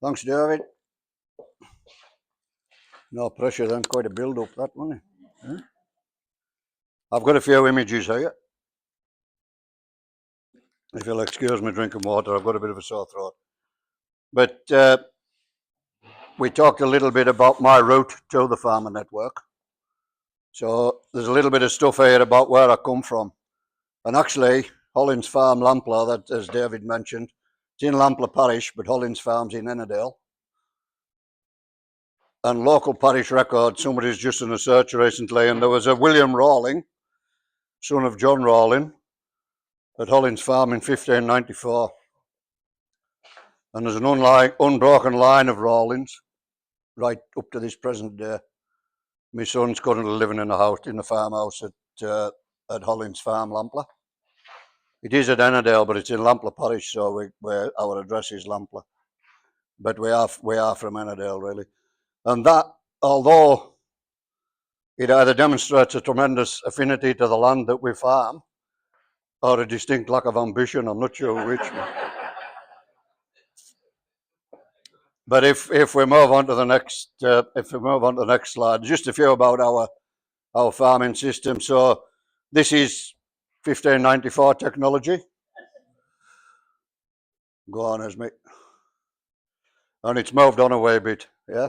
Thanks, David. No pressure then, quite a build-up that one. Yeah. I've got a few images here. If you'll excuse me drinking water, I've got a bit of a sore throat. But we talked a little bit about my route to the Farmer Network. So there's a little bit of stuff here about where I come from. And actually, Hollins Farm, Lampler, that, as David mentioned, it's in Lampler Parish, but Hollins Farm's in Ennerdale. And local parish record, somebody's just done a search recently, and there was a William Rawling, son of John Rawling, at Hollins Farm in 1594. And there's an unbroken line of Rawlings right up to this present day. My son's currently living in the farmhouse at Hollins Farm, Lampler. It is at Ennerdale, but it's in Lampler Parish, so our address is Lampler. But we are from Ennerdale, really. And that, although it either demonstrates a tremendous affinity to the land that we farm, or a distinct lack of ambition, I'm not sure which. But if we move on to the next, slide, just a few about our farming system. So this is 1594 technology. Go on, Esme. And it's moved on a wee bit, yeah.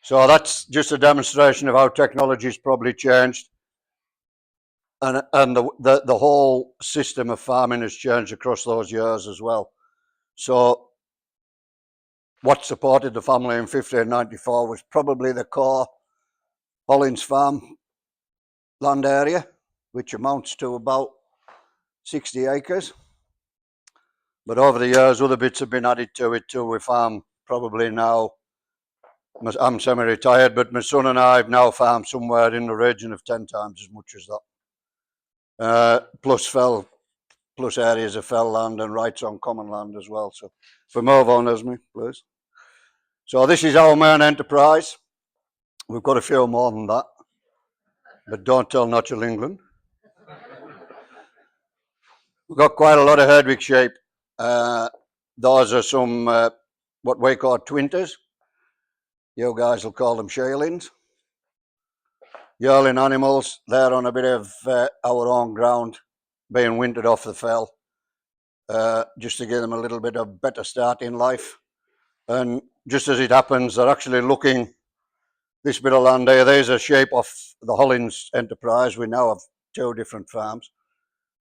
So that's just a demonstration of how technology's probably changed, and the whole system of farming has changed across those years as well. So what supported the family in 1594 was probably the core Hollins Farm land area, which amounts to about 60 acres. But over the years, other bits have been added to it too. We farm probably now, I'm semi-retired, but my son and I have now farmed somewhere in the region of 10 times as much as that. Plus areas of fell land and rights on common land as well. So if we move on, Esme, please. So this is our main enterprise. We've got a few more than that, but don't tell Natural England. We've got quite a lot of Herdwick sheep. Those are some what we call twinters. You guys will call them shearlings. Yearling animals, they're on a bit of our own ground, being wintered off the fell, just to give them a little bit of better start in life. And just as it happens, they're actually looking, this bit of land here, there's a sheep off the Hollins enterprise. We now have 2 different farms.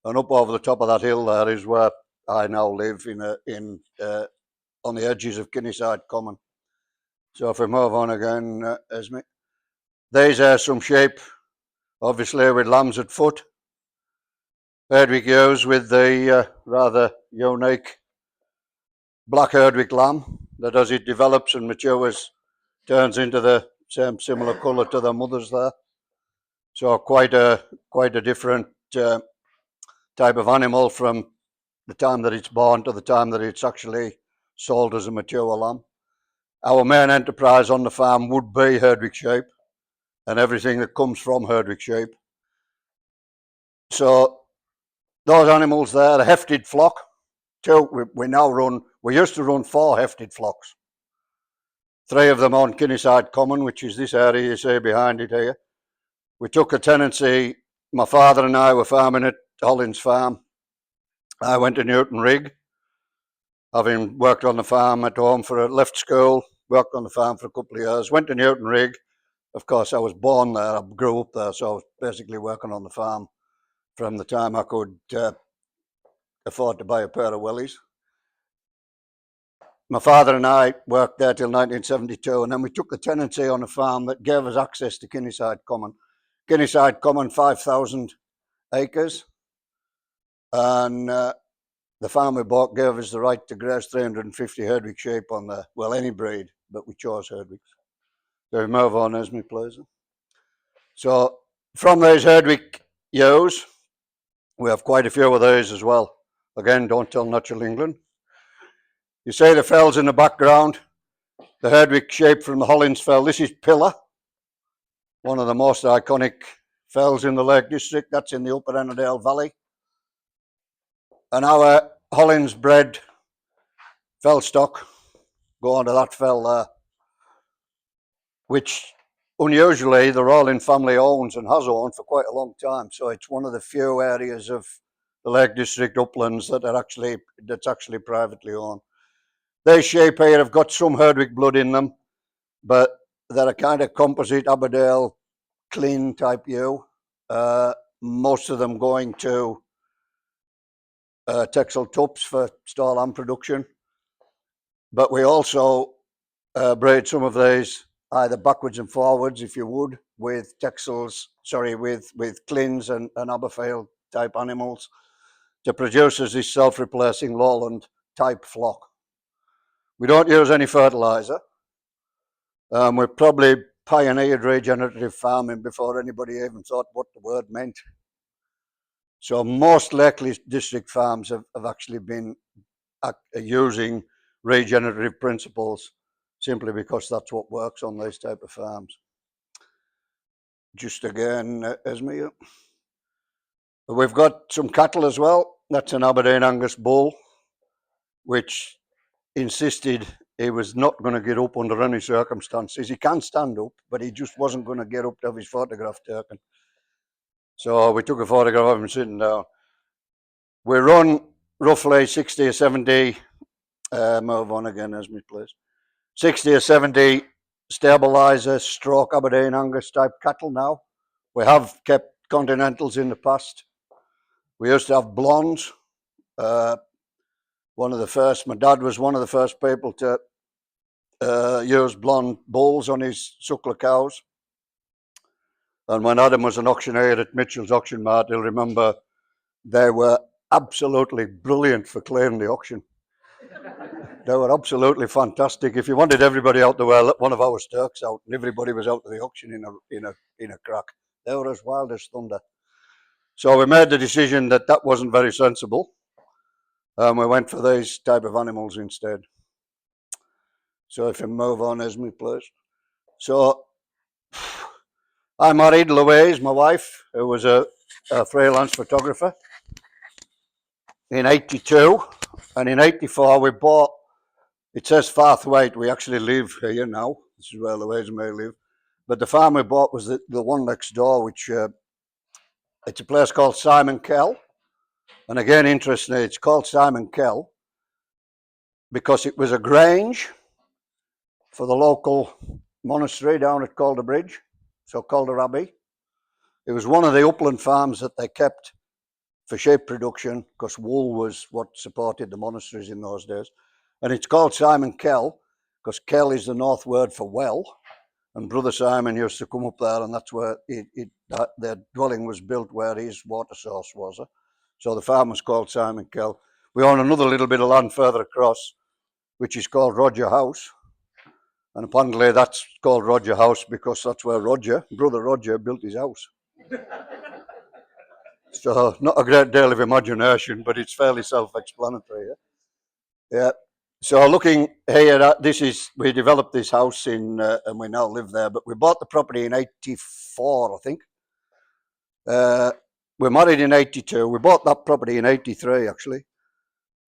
And up over the top of that hill there is where I now live on the edges of Kinneyside Common. So if we move on again, Esme. These are some sheep, obviously with lambs at foot. Herdwick ewes with the rather unique black Herdwick lamb that, as it develops and matures, turns into the same similar colour to the mothers there. So quite a different type of animal from the time that it's born to the time that it's actually sold as a mature lamb. Our main enterprise on the farm would be Herdwick sheep and everything that comes from Herdwick sheep. So those animals there, the hefted flock, we used to run 4 hefted flocks. 3 of them on Kinneyside Common, which is this area you see behind it here. We took a tenancy, my father and I were farming at Hollins Farm. I went to Newton Rig, having worked on the farm at home left school, worked on the farm for a couple of years, went to Newton Rig. Of course, I was born there, I grew up there, so I was basically working on the farm from the time I could afford to buy a pair of wellies. My father and I worked there till 1972, and then we took the tenancy on a farm that gave us access to Kinneyside Common. Kinneyside Common, 5,000 acres, and the farm we bought gave us the right to graze 350 Herdwick sheep on there. Well, any breed, but we chose Herdwicks. So we move on, Esme, please. So from those Herdwick ewes, we have quite a few of those as well. Again, don't tell Natural England. You see the fells in the background, the Herdwick Sheep from the Hollins Fell. This is Pillar, one of the most iconic fells in the Lake District. That's in the Upper Ennerdale Valley. And our Hollins bred fell stock go onto that fell there, which unusually the Rawling family owns and has owned for quite a long time. So it's one of the few areas of the Lake District uplands that's actually privately owned. These sheep here have got some Herdwick blood in them, but they're a kind of composite Aberdale clean type ewe. Most of them going to Texel Tups for stall and production. But we also breed some of these either backwards and forwards, if you would, with Texels, with Clins and Aberfield type animals to produce as this self-replacing lowland type flock. We don't use any fertilizer. We probably pioneered regenerative farming before anybody even thought what the word meant. So most Lake District farms have actually been using regenerative principles simply because that's what works on these type of farms. Just again, Esme. We've got some cattle as well. That's an Aberdeen Angus bull, which insisted he was not going to get up under any circumstances. He can stand up, but he just wasn't going to get up to have his photograph taken. So we took a photograph of him sitting down. We run roughly 60 or 70, move on again, Esme, please. 60 or 70 stabilizer stroke Aberdeen Angus type cattle now. We have kept Continentals in the past. We used to have blondes. One of the first, my dad was one of the first people to use blonde bulls on his suckler cows. And when Adam was an auctioneer at Mitchell's Auction Mart, he'll remember they were absolutely brilliant for clearing the auction. They were absolutely fantastic. If you wanted everybody out there, let one of our sturks out, and everybody was out to the auction in a crack. They were as wild as thunder. So we made the decision that that wasn't very sensible. We went for these type of animals instead. So if you move on, Esme, please. So I married Louise, my wife, who was a freelance photographer, in 82. And in 84, we bought, it says Farthwaite, we actually live here now. This is where Louise may live. But the farm we bought was the one next door, which it's a place called Simon Kell. And again, interestingly, it's called Simon Kell because it was a grange for the local monastery down at Calder Bridge, so Calder Abbey. It was one of the upland farms that they kept for sheep production because wool was what supported the monasteries in those days. And it's called Simon Kell because Kell is the north word for well. And Brother Simon used to come up there, and that's where their dwelling was built where his water source was. So the farm was called Simon Kell. We own another little bit of land further across, which is called Roger House. And apparently that's called Roger House because that's where Brother Roger, built his house. So not a great deal of imagination, but it's fairly self-explanatory. Yeah. So looking here, we developed this house and we now live there, but we bought the property in 84, I think. We married in 82. We bought that property in 83, actually.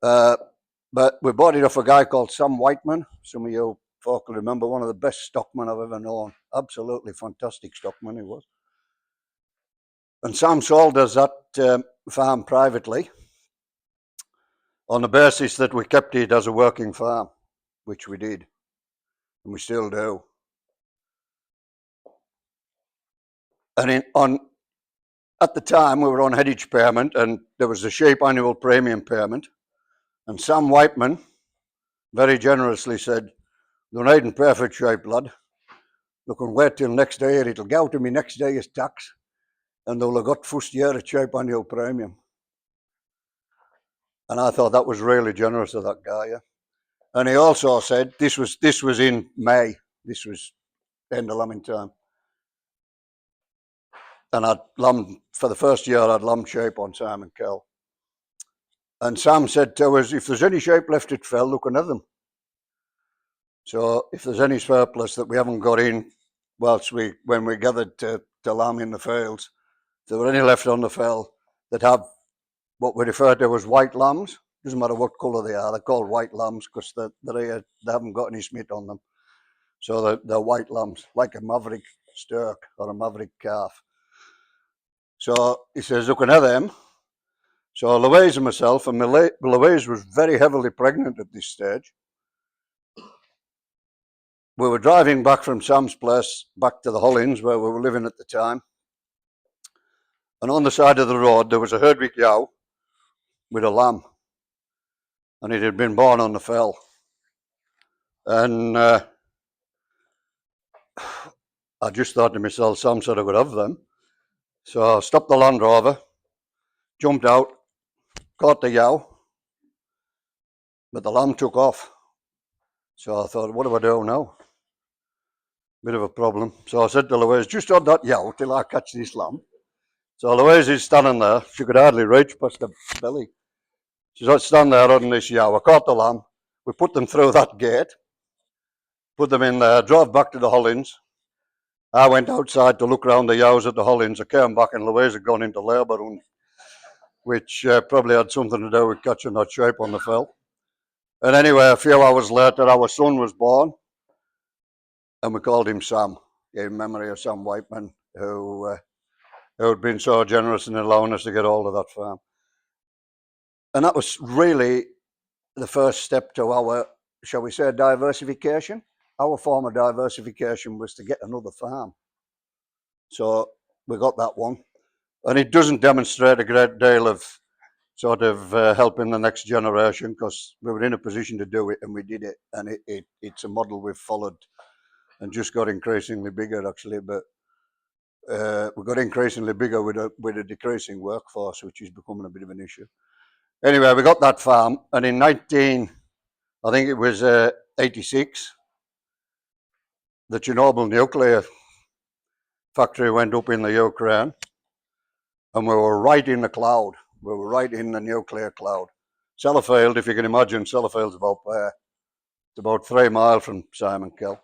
But we bought it off a guy called Sam Whiteman. Some of you folk will remember, one of the best stockmen I've ever known. Absolutely fantastic stockman he was. And Sam sold us that farm privately on the basis that we kept it as a working farm, which we did, and we still do. And at the time, we were on headage payment, and there was a sheep annual premium payment, and Sam Whiteman very generously said, "You needn't pay for sheep, lad. You can wait till next year. It'll go to me next day's tax, and they'll have got first year of sheep annual premium." And I thought that was really generous of that guy. Yeah? And he also said, this was in May. This was end of lambing time. And for the first year, I'd lamb sheep on Simon Kell. And Sam said to us, if there's any sheep left at fell, looking at them. So if there's any surplus that we haven't got in when we gathered to lamb in the fields, if there were any left on the fell that have what we refer to as white lambs, doesn't matter what colour they are, they're called white lambs because they haven't got any smit on them. So they're white lambs, like a maverick stirk or a maverick calf. So he says, looking at them. So Louise and myself, and Louise was very heavily pregnant at this stage. We were driving back from Sam's place back to the Hollins where we were living at the time. And on the side of the road, there was a Herdwick yow with a lamb. And it had been born on the fell. And I just thought to myself, Sam said I could have them. So I stopped the Land Rover, jumped out, caught the yow, but the lamb took off. So I thought, what do I do now? Bit of a problem. So I said to Louise, just hold that yow till I catch this lamb. So Louise is standing there. She could hardly reach past the belly. She's standing there holding this yow. I caught the lamb. We put them through that gate, put them in there, drove back to the Hollins. I went outside to look around the yows at the Hollins. I came back and Louise had gone into labour, which probably had something to do with catching that sheep on the fell. And anyway, a few hours later, our son was born, and we called him Sam, in memory of Sam Whiteman, who had been so generous in allowing us to get hold of that farm. And that was really the first step to our, shall we say, diversification. Our form of diversification was to get another farm. So we got that one. And it doesn't demonstrate a great deal of sort of helping the next generation because we were in a position to do it and we did it. And it's a model we've followed and just got increasingly bigger, actually. But we got increasingly bigger with a decreasing workforce, which is becoming a bit of an issue. Anyway, we got that farm, and in I think it was 86, the Chernobyl nuclear factory went up in the Ukraine, and we were right in the cloud. We were right in the nuclear cloud. Sellafield, if you can imagine, Sellafield's about there. It's about 3 miles from Simon Kill.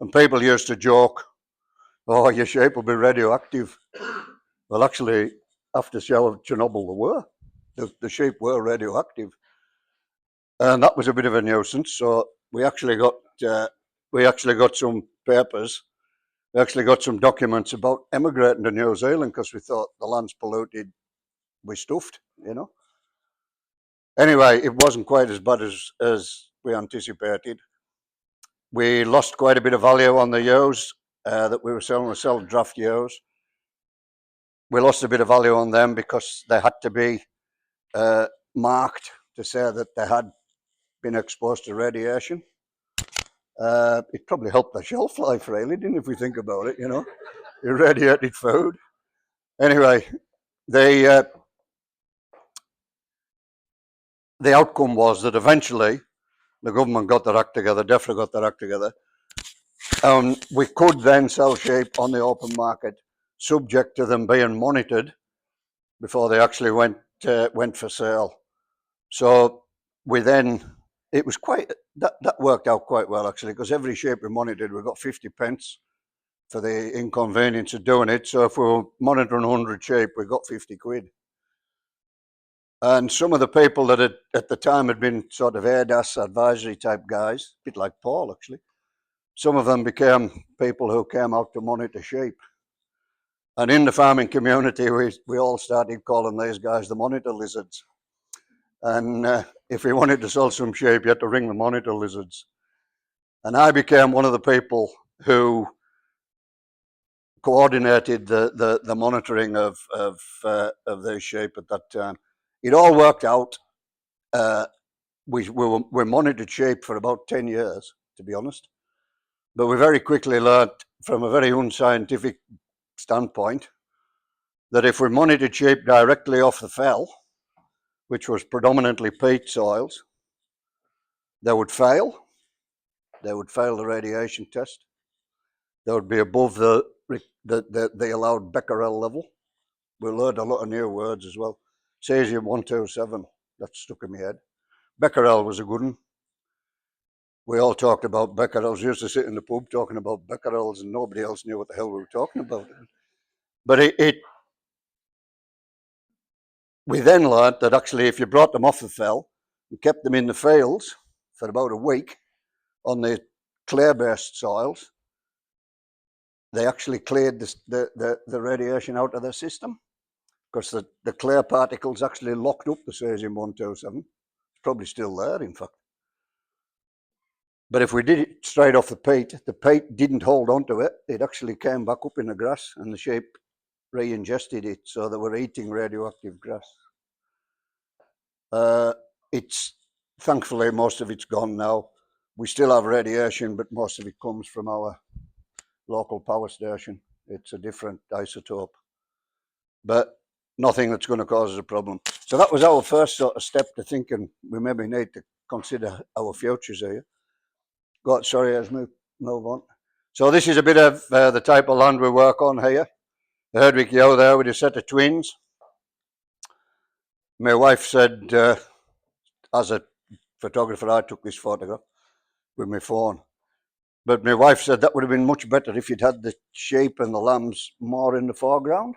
And people used to joke, oh, your sheep will be radioactive. Well, actually, after Chernobyl, they were. The sheep were radioactive. And that was a bit of a nuisance. So we actually got some papers. We actually got some documents about emigrating to New Zealand because we thought the land's polluted. We stuffed, you know. Anyway, it wasn't quite as bad as we anticipated. We lost quite a bit of value on the ewes that we were selling. We sold draft ewes. We lost a bit of value on them because they had to be marked to say that they had been exposed to radiation. It probably helped the shelf life, really, didn't it, if we think about it, you know, irradiated food. Anyway, the outcome was that eventually the government got their act together, DEFRA got their act together, and we could then sell sheep on the open market, subject to them being monitored before they actually went for sale. So we then, it was quite, that worked out quite well, actually, because every sheep we monitored, we got 50 pence for the inconvenience of doing it. So if we were monitoring 100 sheep, we got 50 quid. And some of the people that at the time had been sort of ADAS advisory type guys, a bit like Paul, actually, some of them became people who came out to monitor sheep. And in the farming community, we all started calling these guys the monitor lizards. And if we wanted to sell some sheep, you had to ring the monitor lizards. And I became one of the people who coordinated the monitoring of those sheep at that time. It all worked out. We monitored sheep for about 10 years, to be honest. But we very quickly learned from a very unscientific standpoint that if we monitored sheep directly off the fell, which was predominantly peat soils, they would fail. They would fail the radiation test. They would be above the allowed becquerel level. We learned a lot of new words as well. Cesium 127, that stuck in my head. Becquerel was a good one. We all talked about becquerels. We used to sit in the pub talking about becquerels, and nobody else knew what the hell we were talking about. But we then learnt that actually if you brought them off the fell and kept them in the fields for about a week on the clay-based soils, they actually cleared the radiation out of their system, because the clay particles actually locked up the cesium-127. It's probably still there, in fact. But if we did it straight off the peat didn't hold onto it. It actually came back up in the grass, and the sheep re-ingested it, so they were eating radioactive grass. It's thankfully most of it's gone now. We still have radiation, but most of it comes from our local power station. It's a different isotope, but nothing that's going to cause us a problem. So that was our first sort of step to thinking we maybe need to consider our futures here. Sorry, let's move on. So this is a bit of the type of land we work on here. The Herdwick Yow there with a set of twins. My wife said, as a photographer, I took this photograph with my phone. But my wife said that would have been much better if you'd had the sheep and the lambs more in the foreground.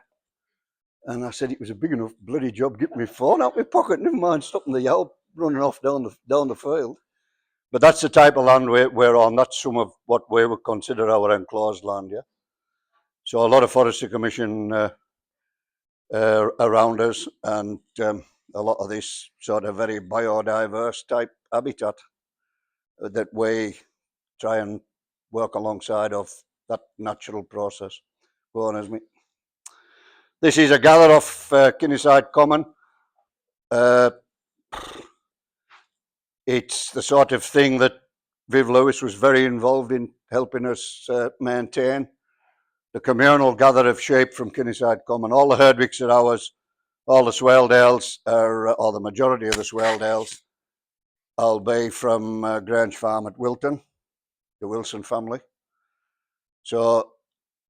And I said it was a big enough bloody job getting my phone out of my pocket, never mind stopping the yow running off down the field. But that's the type of land we're on. That's some of what we would consider our enclosed land, yeah. So a lot of Forestry Commission around us, and a lot of this sort of very biodiverse type habitat that we try and work alongside of that natural process. Go on, Esme. This is a gather off Kinniside Common. It's the sort of thing that Viv Lewis was very involved in helping us maintain. The communal gather of sheep from Kinniside Common. All the Herdwicks are ours. All the Swaledales are, or the majority of the Swaledales, will be from Grange Farm at Wilton, the Wilson family. So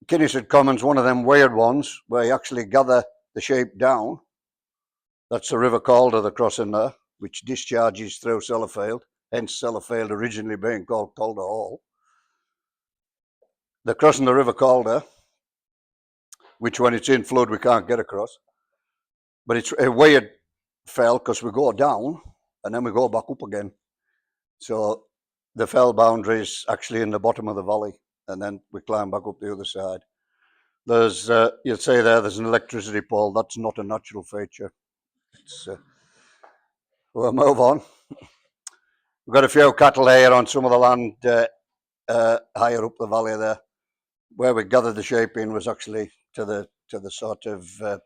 Kinniside Common's one of them weird ones where you actually gather the sheep down. That's the River Calder, the crossing there, which discharges through Sellafield, hence Sellafield originally being called Calder Hall. They're crossing the River Calder, which when it's in flood we can't get across. But it's a weird fell because we go down and then we go back up again. So the fell boundary is actually in the bottom of the valley, and then we climb back up the other side. There's, you'll say there's an electricity pole. That's not a natural feature. We'll move on. We've got a few cattle here on some of the land higher up the valley there. Where we gathered the sheep in was actually to the sort of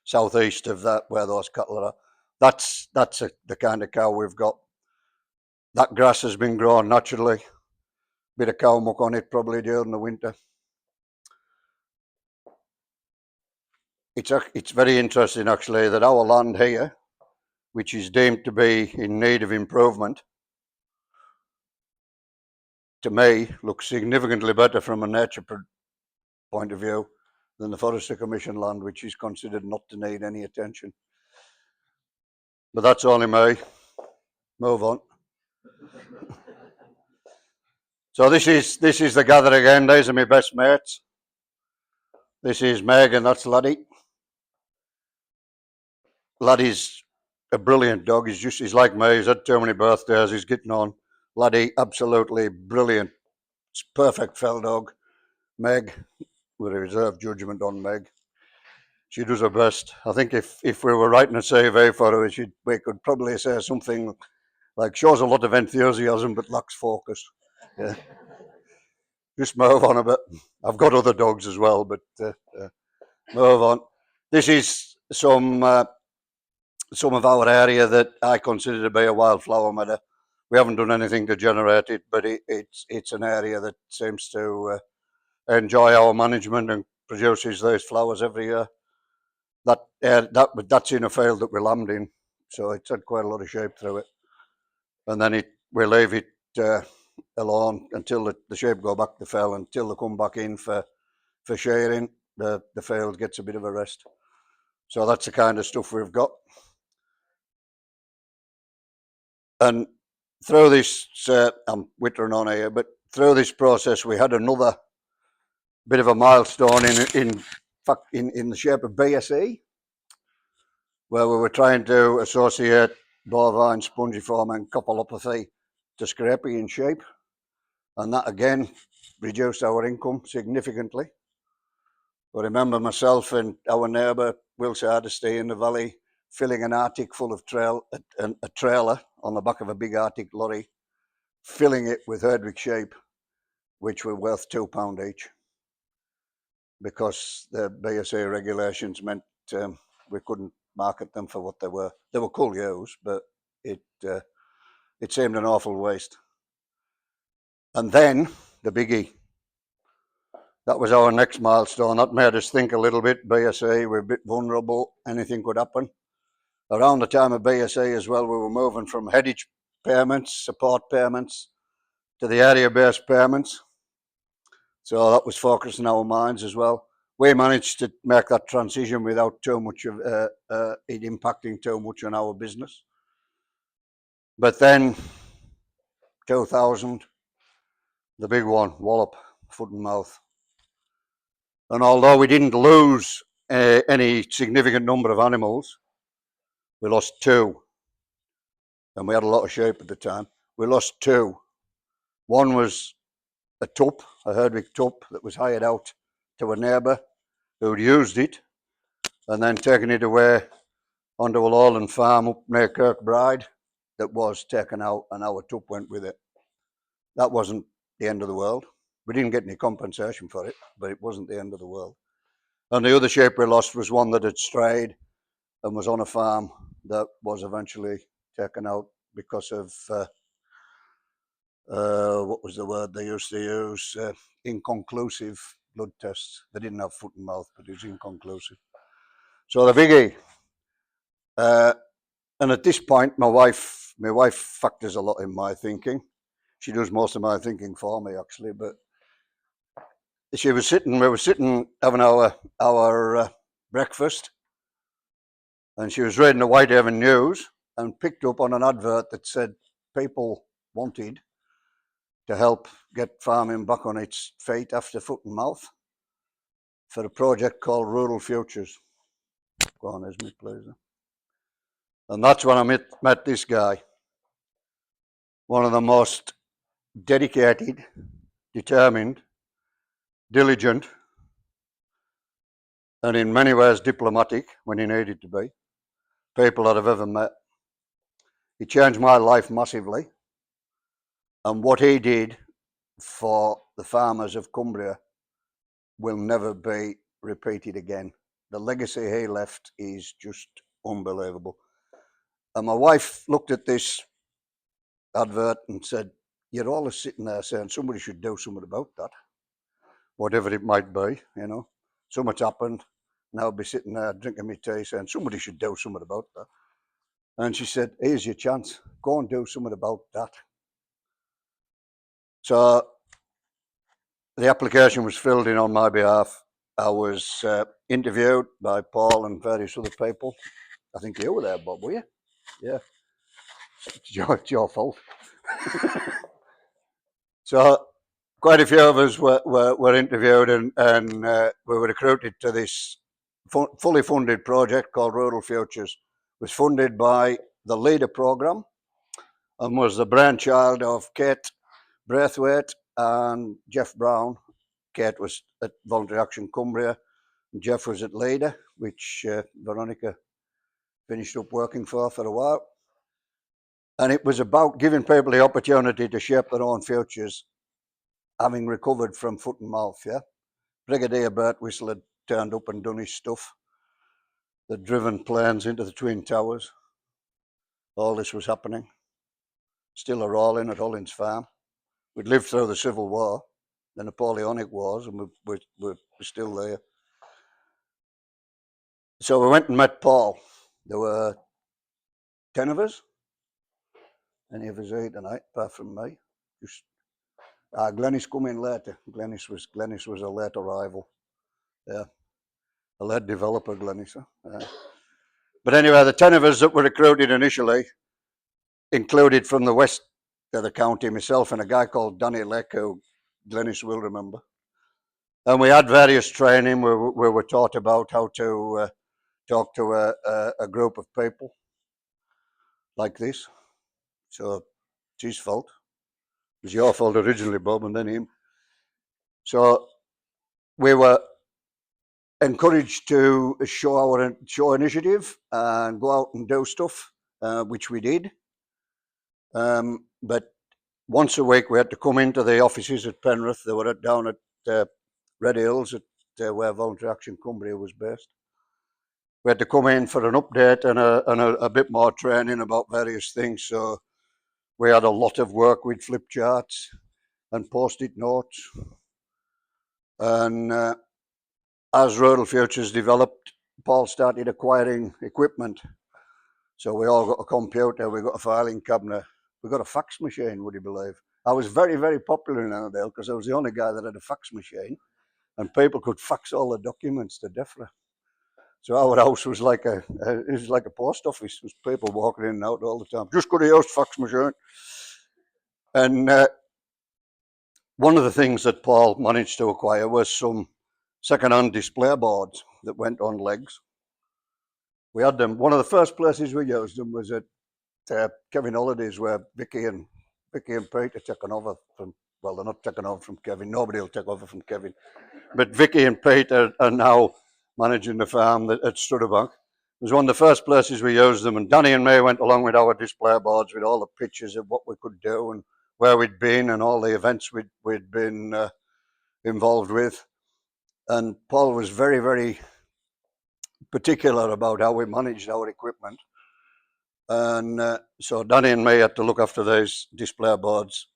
southeast of that, where those cattle are. That's the kind of cow we've got. That grass has been grown naturally. Bit of cow muck on it probably during the winter. It's very interesting actually that our land here, which is deemed to be in need of improvement, to me looks significantly better from a nature point of view than the Forestry Commission land, which is considered not to need any attention. But that's only me. Move on. So this is the gather again. These are my best mates. This is Meg and that's Laddie. Laddie's a brilliant dog. He's like me. He's had too many birthdays. He's getting on. Laddie, absolutely brilliant. It's perfect fell dog. Meg, with a reserved judgment on Meg. She does her best. I think if we were writing a CV for her, we could probably say something like, shows a lot of enthusiasm but lacks focus. Yeah. Just move on a bit. I've got other dogs as well, but move on. This is some of our area that I consider to be a wildflower meadow. We haven't done anything to generate it, but it's an area that seems to enjoy our management and produces those flowers every year. That's in a field that we lambed in, so it's had quite a lot of sheep through it. And then we leave it alone until the sheep go back to the fell, until they come back in for shearing. The field gets a bit of a rest. So that's the kind of stuff we've got. And through this, I'm whittering on here, but through this process, we had another bit of a milestone in the shape of BSE, where we were trying to associate bovine spongiform encephalopathy to scrapie sheep, and that again reduced our income significantly. I remember myself and our neighbour Wilson Hardesty in the valley filling an Arctic full of a trailer on the back of a big Arctic lorry, filling it with Herdwick sheep, which were worth £2 each, because the BSA regulations meant we couldn't market them for what they were. They were cool ewes, but it seemed an awful waste. And then the biggie. That was our next milestone. That made us think a little bit. BSA, we're a bit vulnerable. Anything could happen. Around the time of BSA as well, we were moving from headage payments, support payments, to the area-based payments. So that was focused in our minds as well. We managed to make that transition without too much of it impacting too much on our business. But then, 2000, the big one, wallop, foot and mouth. And although we didn't lose any significant number of animals, we lost 2. And we had a lot of sheep at the time. We lost 2. One was a tup, a Herdwick tup, that was hired out to a neighbour who'd used it and then taken it away onto a lowland farm up near Kirkbride that was taken out, and our tup went with it. That wasn't the end of the world. We didn't get any compensation for it, but it wasn't the end of the world. And the other sheep we lost was one that had strayed and was on a farm that was eventually taken out because of what was the word they used to use? Inconclusive blood tests. They didn't have foot and mouth, but it was inconclusive. So the biggie. And at this point, my wife factors a lot in my thinking. She does most of my thinking for me, actually. But we were sitting having our breakfast, and she was reading the Whitehaven News and picked up on an advert that said people wanted to help get farming back on its feet after foot and mouth for a project called Rural Futures. Go on, Esme, please. And that's when I met this guy, one of the most dedicated, determined, diligent, and in many ways diplomatic when he needed to be, people that I've ever met. He changed my life massively, and what he did for the farmers of Cumbria will never be repeated again. The legacy he left is just unbelievable. And my wife looked at this advert and said, "You're always sitting there saying somebody should do something about that, whatever it might be, you know. So much happened. Now I'll be sitting there drinking my tea saying somebody should do something about that." And she said, "Here's your chance. Go and do something about that." So the application was filled in on my behalf. I was interviewed by Paul and various other people. I think you were there, Bob, were you? Yeah. It's your fault. So quite a few of us were interviewed, and we were recruited to this fully funded project called Rural Futures. It was funded by the Leader Programme and was the brainchild of Kate Braithwaite and Jeff Brown. Kate was at Voluntary Action Cumbria, and Jeff was at Leader, which Veronica finished up working for a while. And it was about giving people the opportunity to shape their own futures, having recovered from foot and mouth, yeah. Brigadier Bert Whistle had turned up and done his stuff. They'd driven planes into the Twin Towers. All this was happening. Still a Rawling at Hollins Farm. We'd lived through the Civil War, the Napoleonic Wars, and we're still there. So we went and met Paul. There were 10 of us. Any of us here tonight, apart from me. Just Glenys come in later. Glenys was a late arrival. Yeah, a late developer, Glenys. But anyway, the 10 of us that were recruited initially included from the west of the county, myself and a guy called Danny Leck, who Glennis will remember. And we had various training where we were taught about how to talk to a group of people like this. So it's his fault. It was your fault originally, Bob, and then him. So we were encouraged to show initiative and go out and do stuff, which we did. But once a week we had to come into the offices at Penrith. They were down at Red Hills, at where Voluntary Action Cumbria was based. We had to come in for an update and a bit more training about various things. So we had a lot of work with flip charts and post-it notes. And as Rural Futures developed, Paul started acquiring equipment. So we all got a computer, we got a filing cabinet, we got a fax machine, would you believe? I was very, very popular in Annandale because I was the only guy that had a fax machine, and people could fax all the documents to DEFRA. So our house was like a post office. There was people walking in and out all the time. Just got a used fax machine. And one of the things that Paul managed to acquire was some second-hand display boards that went on legs. We had them. One of the first places we used them was at Kevin Holidays, where Vicky and Pete are taken over from. Well, they're not taken over from Kevin. Nobody will take over from Kevin. But Vicky and Pete are now managing the farm at Studderbank. It was one of the first places we used them, and Danny and me went along with our display boards with all the pictures of what we could do and where we'd been and all the events we'd been involved with. And Paul was very, very particular about how we managed our equipment. And so Danny and me had to look after these display boards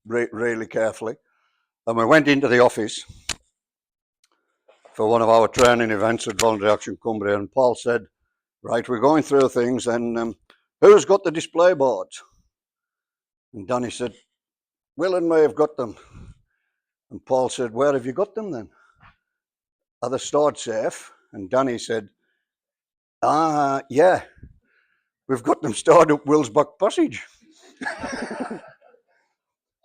really carefully. And we went into the office for one of our training events at Voluntary Action Cumbria, and Paul said, right, we're going through things, and who's got the display boards? And Danny said, Will and me have got them. And Paul said, where have you got them then? Are they stored safe? And Danny said, yeah, we've got them stored up Will's back passage.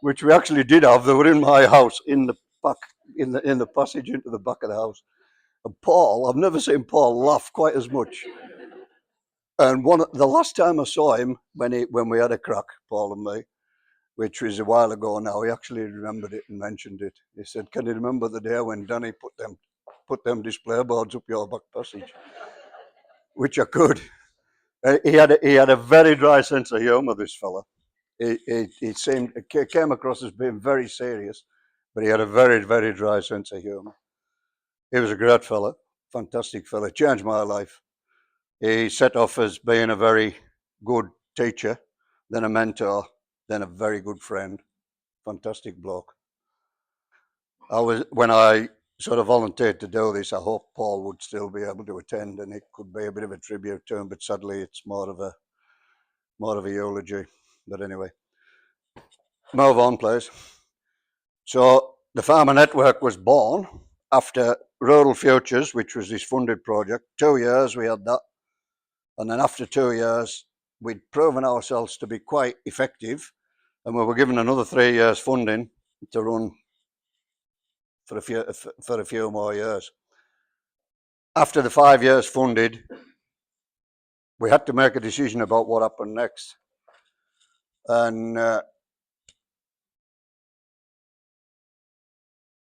Which we actually did have. They were in my house, in the back, in the passage into the back of the house. And Paul, I've never seen Paul laugh quite as much. And the last time I saw him, when we had a crack, Paul and me, which was a while ago now, he actually remembered it and mentioned it. He said, can you remember the day when Danny put them display boards up your back passage? Which I could. He had a very dry sense of humour, this fella. It came across as being very serious, but he had a very, very dry sense of humour. He was a great fella, fantastic fella, changed my life. He set off as being a very good teacher, then a mentor, then a very good friend, fantastic bloke. When I sort of volunteered to do this, I hoped Paul would still be able to attend, and it could be a bit of a tribute to him, but sadly it's more of a eulogy. But anyway, move on, please. So the Farmer Network was born after Rural Futures, which was this funded project. 2 years we had that. And then after 2 years, we'd proven ourselves to be quite effective, and we were given another 3 years funding to run for a few more years. After the 5 years funded, we had to make a decision about what happened next. And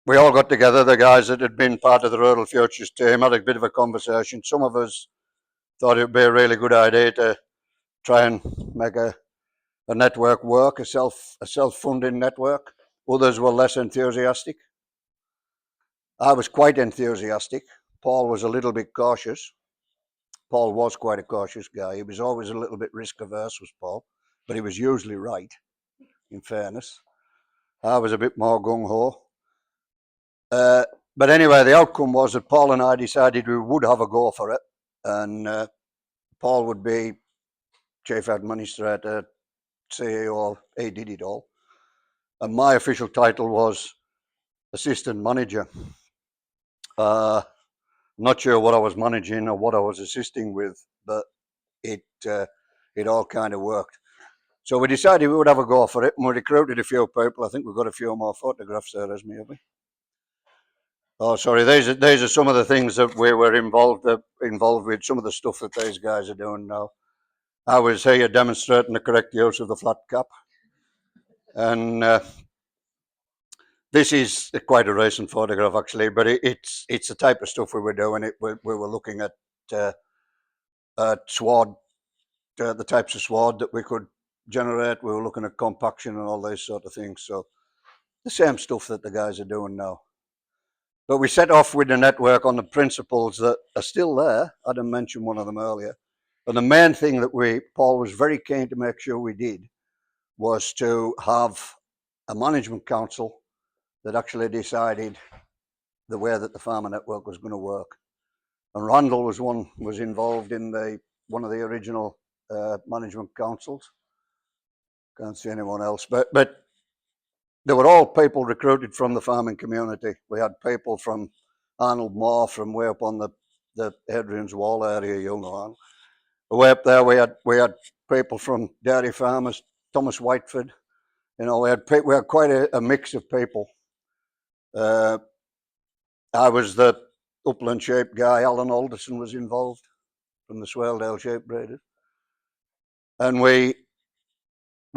we all got together, the guys that had been part of the Rural Futures team, had a bit of a conversation. Some of us thought it would be a really good idea to try and make a network work, a self-funding network. Others were less enthusiastic. I was quite enthusiastic. Paul was a little bit cautious. Paul was quite a cautious guy. He was always a little bit risk averse, was Paul, but he was usually right, in fairness. I was a bit more gung-ho. But anyway, the outcome was that Paul and I decided we would have a go for it, and Paul would be chief administrator, CEO, he did it all. And my official title was assistant manager. I'm not sure what I was managing or what I was assisting with, but it all kind of worked. So we decided we would have a go for it, and we recruited a few people. I think we've got a few more photographs there, hasn't we? Oh, sorry. These are some of the things that we were involved with. Some of the stuff that these guys are doing now. I was here demonstrating the correct use of the flat cap, and this is quite a recent photograph actually. But it's the type of stuff we were doing. We were looking at sward, the types of sward that we could generate. We were looking at compaction and all these sort of things. So the same stuff that the guys are doing now. But we set off with the network on the principles that are still there. Adam mentioned one of them earlier. And the main thing that Paul was very keen to make sure we did was to have a management council that actually decided the way that the Farmer Network was going to work. And Randall was involved in one of the original management councils. Can't see anyone else, but they were all people recruited from the farming community. We had people from Arnold Moore, from way up on the Hadrian's Wall area, you'll know Arnold. Way up there, we had people from dairy farmers, Thomas Whiteford. You know, we had quite a mix of people. I was the upland sheep guy. Alan Alderson was involved from the Swaledale Sheep Breeders, and we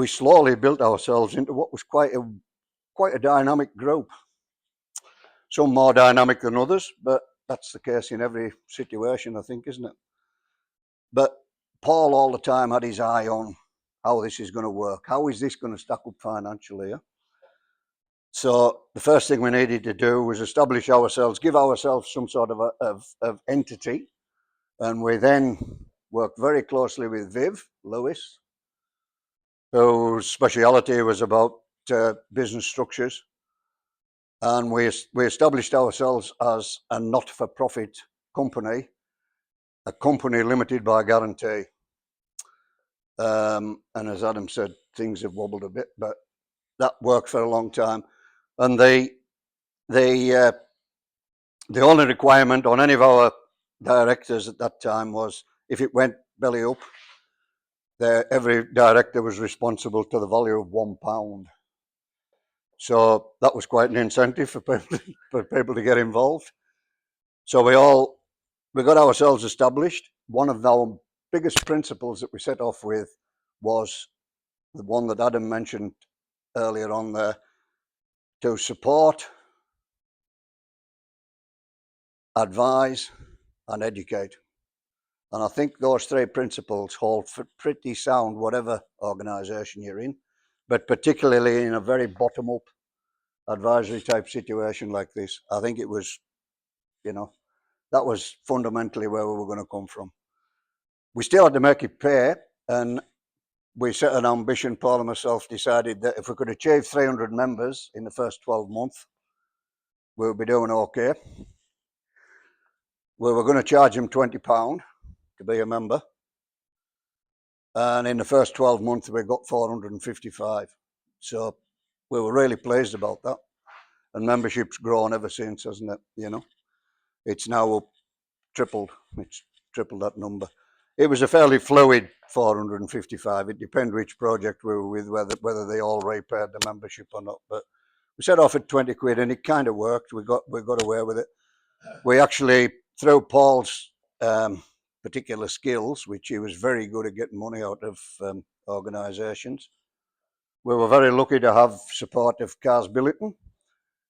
slowly built ourselves into what was quite a dynamic group. Some more dynamic than others, but that's the case in every situation, I think, isn't it? But Paul all the time had his eye on how this is going to work. How is this going to stack up financially? Yeah? So the first thing we needed to do was establish ourselves, give ourselves some sort of entity, and we then worked very closely with Viv Lewis, whose speciality was about business structures. And we established ourselves as a not-for-profit company, a company limited by guarantee. And as Adam said, things have wobbled a bit, but that worked for a long time. And the only requirement on any of our directors at that time was if it went belly up, every director was responsible to the value of £1. So that was quite an incentive for people to get involved. So we got ourselves established. One of our biggest principles that we set off with was the one that Adam mentioned earlier on there, to support, advise, and educate. And I think those three principles hold pretty sound whatever organisation you're in, but particularly in a very bottom-up advisory type situation like this. I think it was, that was fundamentally where we were going to come from. We still had to make it pay, and we set an ambition. Paul and myself decided that if we could achieve 300 members in the first 12 months, we would be doing okay. We were going to charge them £20 to be a member. And in the first 12 months, we got 455. So we were really pleased about that. And membership's grown ever since, hasn't it? It's now up tripled. It's tripled that number. It was a fairly fluid 455. It depended which project we were with, whether they all repaid the membership or not. But we set off at 20 quid, and it kind of worked. We got away with it. We actually, through Paul's particular skills, which he was very good at getting money out of organisations, we were very lucky to have support of Cars Billington.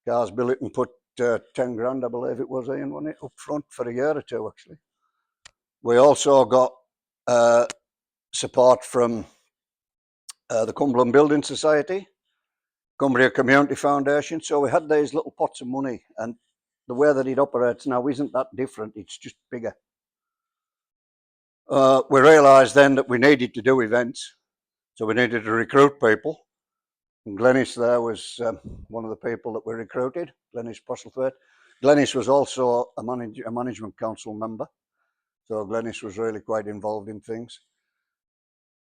Cars Billington put 10 grand, I believe it was, Ian, wasn't it, up front for a year or two, actually. We also got support from the Cumberland Building Society, Cumbria Community Foundation. So we had these little pots of money, and the way that it operates now isn't that different. It's just bigger. We realised then that we needed to do events, so we needed to recruit people. And Glenys there was one of the people that we recruited, Glenys Postlethwaite. Glenys was also a management council member, so Glenys was really quite involved in things.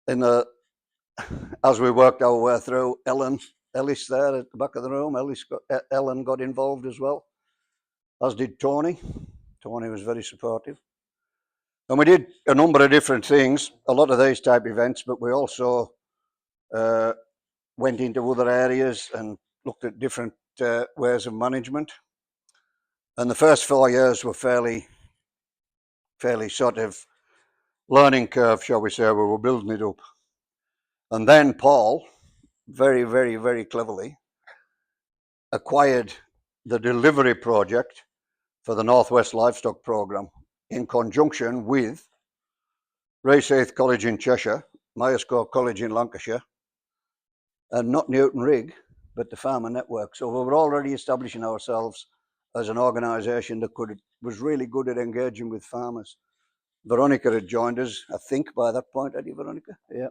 As we worked our way through, Ellis there at the back of the room, Ellen got involved as well, as did Tony. Tony was very supportive. And we did a number of different things, a lot of these type events, but we also went into other areas and looked at different ways of management. And the first 4 years were fairly sort of learning curve, shall we say. We were building it up. And then Paul, very, very, very cleverly, acquired the delivery project for the Northwest Livestock Programme in conjunction with Raceheath College in Cheshire, Myerscough College in Lancashire, and not Newton Rig, but the Farmer Network. So we were already establishing ourselves as an organisation that was really good at engaging with farmers. Veronica had joined us, I think, by that point. Had you, Veronica? Yeah.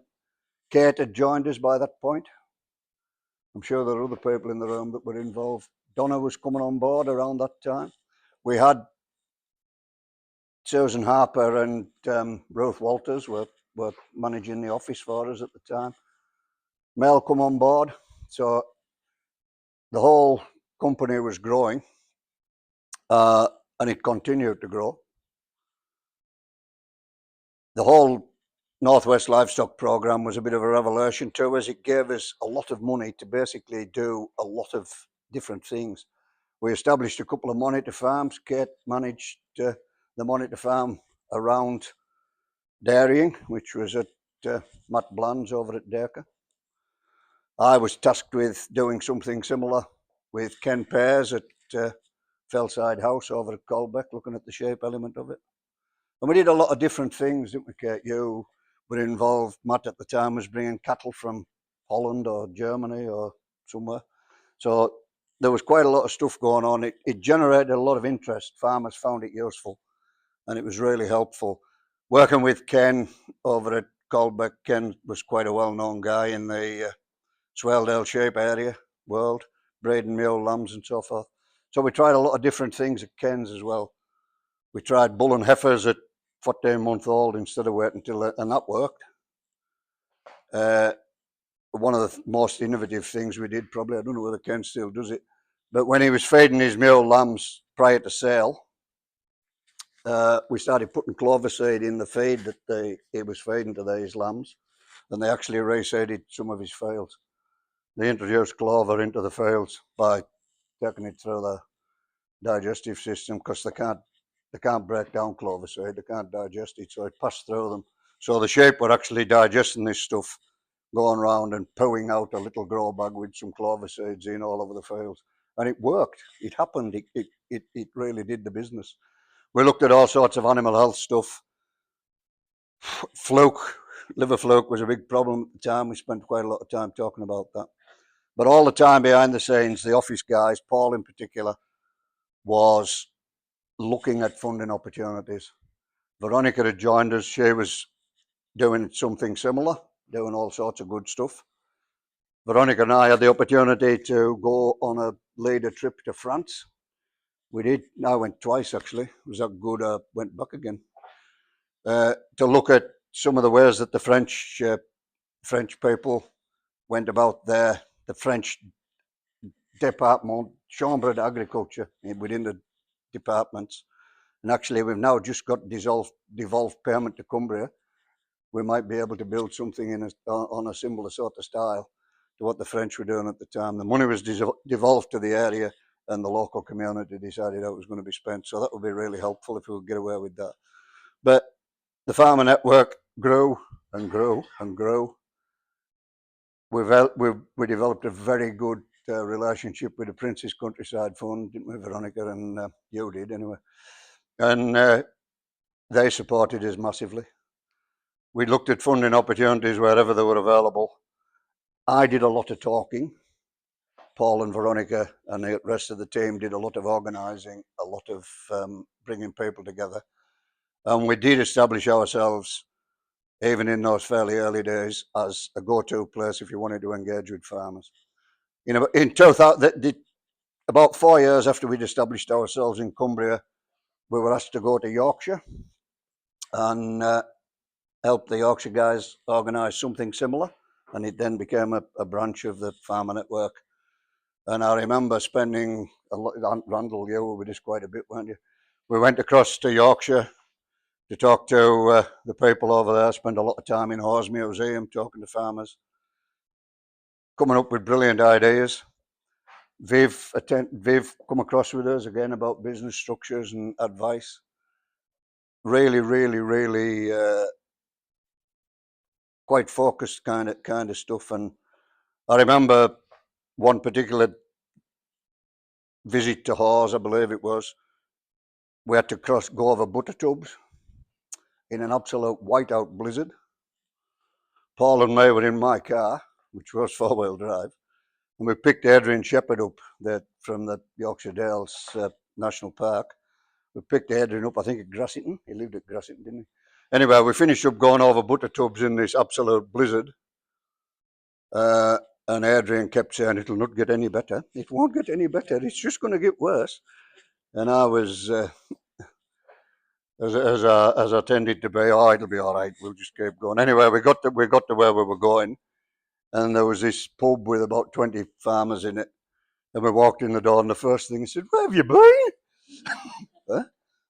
Kate had joined us by that point. I'm sure there are other people in the room that were involved. Donna was coming on board around that time. We had Susan Harper and Ruth Walters were managing the office for us at the time. Mel come on board. So the whole company was growing, and it continued to grow. The whole Northwest Livestock Programme was a bit of a revelation to us. It gave us a lot of money to basically do a lot of different things. We established a couple of monitor farms. Kate managed the monitor farm around dairying, which was at Matt Bland's over at Derker. I was tasked with doing something similar with Ken Pears at Fellside House over at Colbeck, looking at the shape element of it. And we did a lot of different things, didn't we, Kate? You were involved. Matt at the time was bringing cattle from Holland or Germany or somewhere. So there was quite a lot of stuff going on. It generated a lot of interest. Farmers found it useful, and it was really helpful. Working with Ken over at Colbeck, Ken was quite a well-known guy in the Swaledale shape area world, breeding mule lambs and so forth. So we tried a lot of different things at Ken's as well. We tried bull and heifers at 14-month-old instead of waiting until, and that worked. One of the most innovative things we did, probably, I don't know whether Ken still does it, but when he was feeding his mule lambs prior to sale, we started putting clover seed in the feed that he was feeding to these lambs, and they actually reseeded some of his fields. They introduced clover into the fields by taking it through the digestive system, because they can't break down clover seed, they can't digest it, so it passed through them. So the sheep were actually digesting this stuff, going around and pooing out a little grow bag with some clover seeds in all over the fields. And it worked. It happened. It really did the business. We looked at all sorts of animal health stuff. Fluke, liver fluke was a big problem at the time. We spent quite a lot of time talking about that. But all the time behind the scenes, the office guys, Paul in particular, was looking at funding opportunities. Veronica had joined us. She was doing something similar, doing all sorts of good stuff. Veronica and I had the opportunity to go on a later trip to France. We did. I went twice, actually. It was that good. I went back again to look at some of the ways that the French people went about the French department, Chambre d'Agriculture, within the departments. And actually, we've now just got devolved payment to Cumbria. We might be able to build something on a similar sort of style to what the French were doing at the time. The money was devolved to the area, and the local community decided how it was going to be spent. So that would be really helpful if we could get away with that. But the Farmer Network grew and grew and grew. We developed a very good relationship with the Prince's Countryside Fund, didn't we, Veronica? And you did, anyway. And they supported us massively. We looked at funding opportunities wherever they were available. I did a lot of talking. Paul and Veronica and the rest of the team did a lot of organising, a lot of bringing people together. And we did establish ourselves, even in those fairly early days, as a go-to place if you wanted to engage with farmers. You know, in 2000, about 4 years after we'd established ourselves in Cumbria, we were asked to go to Yorkshire and help the Yorkshire guys organise something similar. And it then became a branch of the Farmer Network. And I remember spending a lot, Randall, you were with us quite a bit, weren't you? We went across to Yorkshire to talk to the people over there, spent a lot of time in Horse Museum talking to farmers. coming up with brilliant ideas. Viv come across with us again about business structures and advice. Really quite focused kind of stuff. And I remember one particular visit to Hawes, I believe it was. We had to go over butter tubs in an absolute whiteout blizzard. Paul and May were in my car, which was 4-wheel drive, and we picked Adrian Shepherd up from the Yorkshire Dales National Park. We picked Adrian up, I think, at Grassington. He lived at Grassington, didn't he? Anyway, we finished up going over butter tubs in this absolute blizzard. And Adrian kept saying, it'll not get any better. It won't get any better. It's just going to get worse. And I was, as I tended to be, oh, it'll be all right. We'll just keep going. Anyway, we got to where we were going. And there was this pub with about 20 farmers in it. And we walked in the door, and the first thing he said, where have you been? Huh?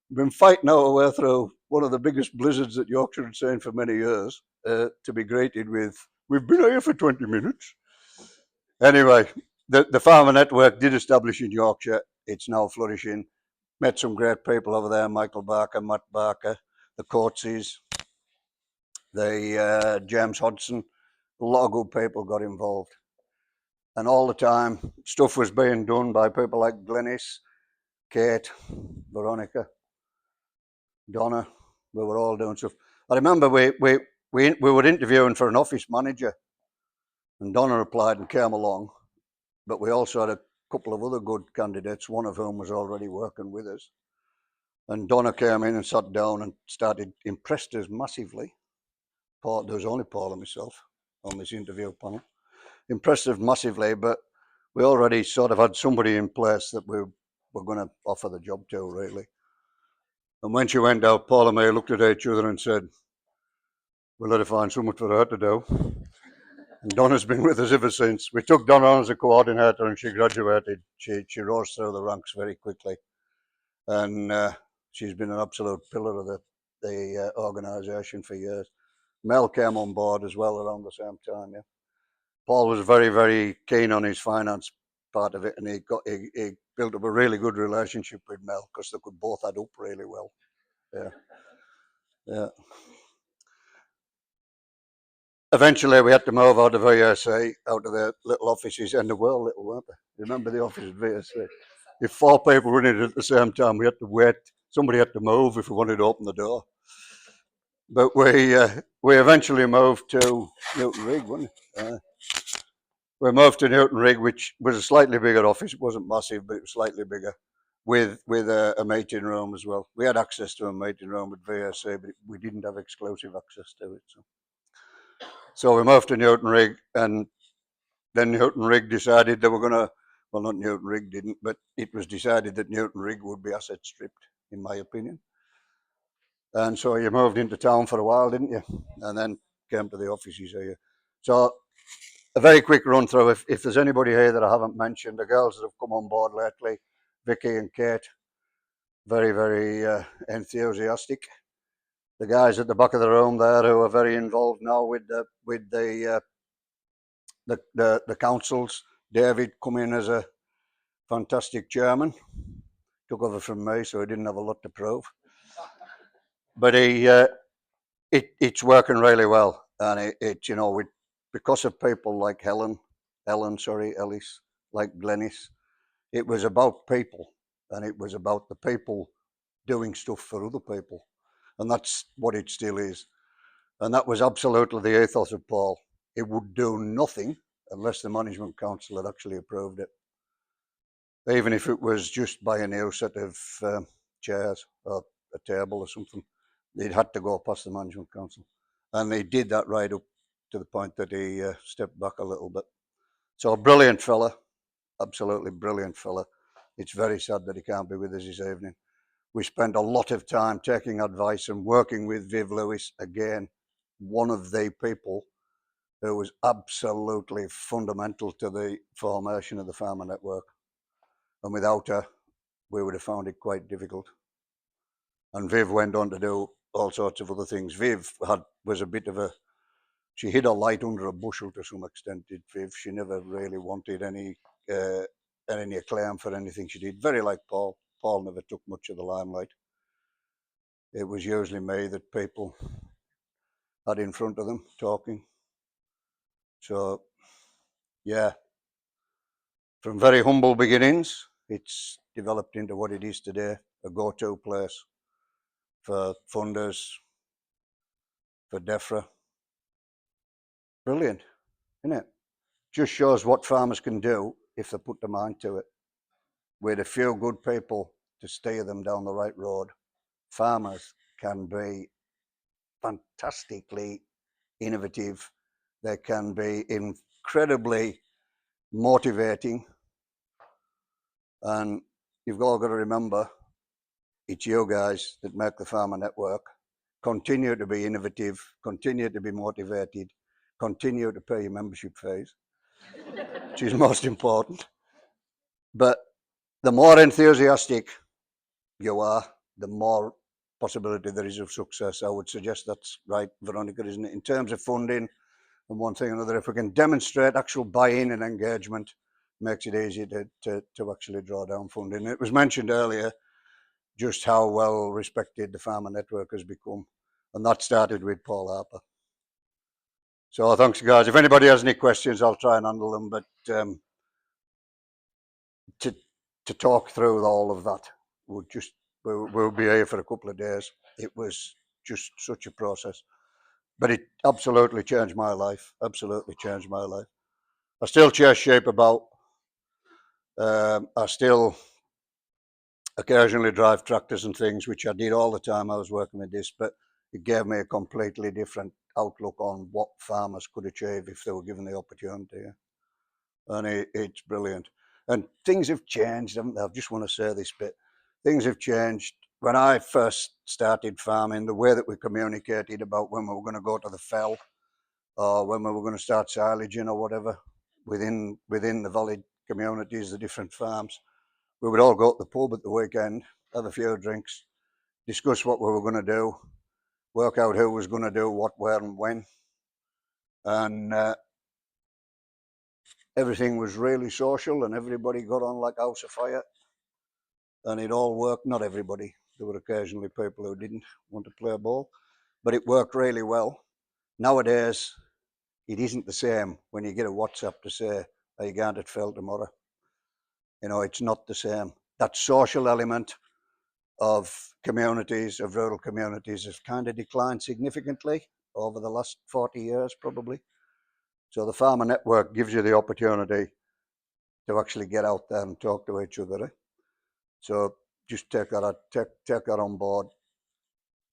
We've been fighting our way through one of the biggest blizzards that Yorkshire had seen for many years to be greeted with, we've been here for 20 minutes. Anyway, the Farmer Network did establish in Yorkshire. It's now flourishing. Met some great people over there, Michael Barker, Matt Barker, the Coateses, the James Hodson. A lot of good people got involved. And all the time, stuff was being done by people like Glenys, Kate, Veronica, Donna. We were all doing stuff. I remember we were interviewing for an office manager, and Donna applied and came along. But we also had a couple of other good candidates, one of whom was already working with us. And Donna came in and sat down and impressed us massively. There was only Paul and myself on this interview panel. Impressed us massively, but we already sort of had somebody in place that we were going to offer the job to, really. And when she went out, Paul and me looked at each other and said, we'll have to find something for her to do. And Donna's been with us ever since. We took Donna on as a coordinator, and she graduated. She rose through the ranks very quickly. And she's been an absolute pillar of the organisation for years. Mel came on board as well around the same time, yeah. Paul was very keen on his finance part of it, and he built up a really good relationship with Mel because they could both add up really well. Yeah. Eventually, we had to move out of VSA, out of the little offices, and they were little, weren't they? Remember the office at VSA? If 4 people were in it at the same time, we had to wait. Somebody had to move if we wanted to open the door. But we eventually moved to Newton Rig, wasn't it? We moved to Newton Rig, which was a slightly bigger office. It wasn't massive, but it was slightly bigger, with a meeting room as well. We had access to a meeting room at VSA, but we didn't have exclusive access to it. So we moved to Newton Rig, and then Newton Rig decided they were going to, well, not Newton Rig didn't, but it was decided that Newton Rig would be asset stripped, in my opinion. And so you moved into town for a while, didn't you? And then came to the offices here. So a very quick run through. If there's anybody here that I haven't mentioned, the girls that have come on board lately, Vicky and Kate, very enthusiastic. The guys at the back of the room there who are very involved now with the councils. David come in as a fantastic chairman. Took over from me, so he didn't have a lot to prove. But it's working really well, and because of people like Ellis, like Glenys, it was about people, and it was about the people doing stuff for other people, and that's what it still is. And that was absolutely the ethos of Paul. It would do nothing unless the management council had actually approved it, even if it was just by a new set of chairs or a table or something. They'd had to go past the management council, and they did that right up to the point that he stepped back a little bit. So a brilliant fella, absolutely brilliant fella. It's very sad that he can't be with us this evening. We spent a lot of time taking advice and working with Viv Lewis, again, one of the people who was absolutely fundamental to the formation of the Farmer Network. And without her, we would have found it quite difficult. And Viv went on to do all sorts of other things. Viv was a bit of a She hid her light under a bushel to some extent, did Viv. She never really wanted any acclaim for anything she did. Very like Paul. Paul never took much of the limelight. It was usually me that people had in front of them talking. So, yeah, from very humble beginnings, it's developed into what it is today, a go-to place for funders, for DEFRA. Brilliant, isn't it? Just shows what farmers can do if they put their mind to it. With a few good people to steer them down the right road, farmers can be fantastically innovative. They can be incredibly motivating. And you've all got to remember, it's you guys that make the Farmer Network. Continue to be innovative, continue to be motivated, continue to pay your membership fees, which is most important. But the more enthusiastic you are, the more possibility there is of success. I would suggest that's right, Veronica, isn't it? In terms of funding and one thing or another, if we can demonstrate actual buy-in and engagement, makes it easy to actually draw down funding. It was mentioned earlier just how well respected the Farmer Network has become, and that started with Paul Harper. So thanks, guys. If anybody has any questions, I'll try and handle them, but to talk through all of that, we'll be here for a couple of days. It was just such a process, but it absolutely changed my life. Absolutely changed my life. I still chase sheep about. I still occasionally drive tractors and things, which I did all the time I was working with this, but it gave me a completely different outlook on what farmers could achieve if they were given the opportunity. And it's brilliant. And things have changed, haven't they? I just want to say this bit. Things have changed. When I first started farming, the way that we communicated about when we were going to go to the fell or when we were going to start silaging or whatever within the valley communities, the different farms, we would all go to the pub at the weekend, have a few drinks, discuss what we were going to do, work out who was going to do what, where and when. And everything was really social and everybody got on like house of fire. And it all worked. Not everybody. There were occasionally people who didn't want to play ball, but it worked really well. Nowadays, it isn't the same when you get a WhatsApp to say, are you going to fell tomorrow? You know, it's not the same. That social element of communities, of rural communities, has kind of declined significantly over the last 40 years, probably. So the Farmer Network gives you the opportunity to actually get out there and talk to each other. So just take that on board.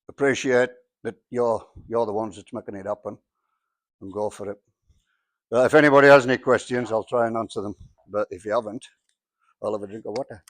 Appreciate that you're the ones that's making it happen, and go for it. If anybody has any questions, I'll try and answer them. But if you haven't, I'll have a drink of water.